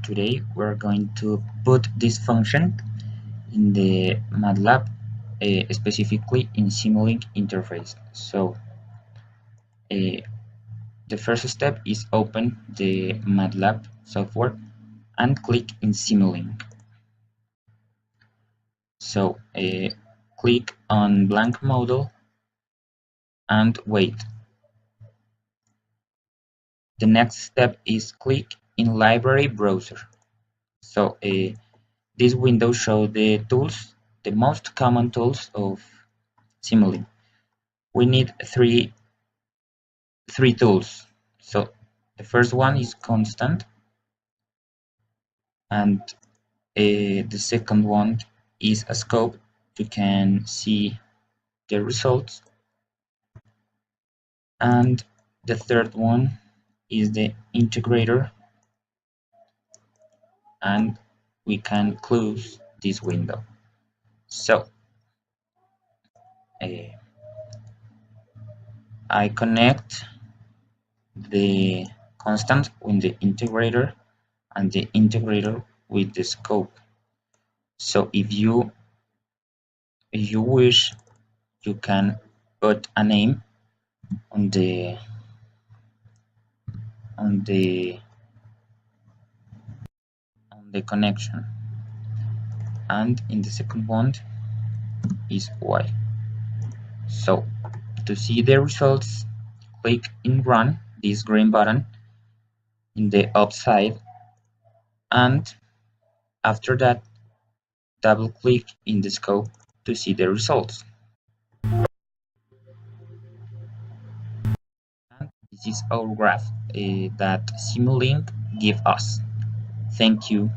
Today we're going to put this function in the MATLAB, specifically in Simulink interface. So uh, the first step is open the MATLAB software and click in Simulink. So click on blank model and wait. The next step is click in library browser. So this window shows the tools, the most common tools of Simulink. We need three tools. So the first one is constant, and the second one is a scope. You can see the results, and the third one is the integrator, and we can close this window. So I connect the constant with the integrator and the integrator with the scope. So if you wish, you can put a name on the on the connection, and in the second one is y. So to see the results, click in run, this green button in the up side, and after that double click in the scope to see the results. And this is our graph that Simulink give us. Thank you.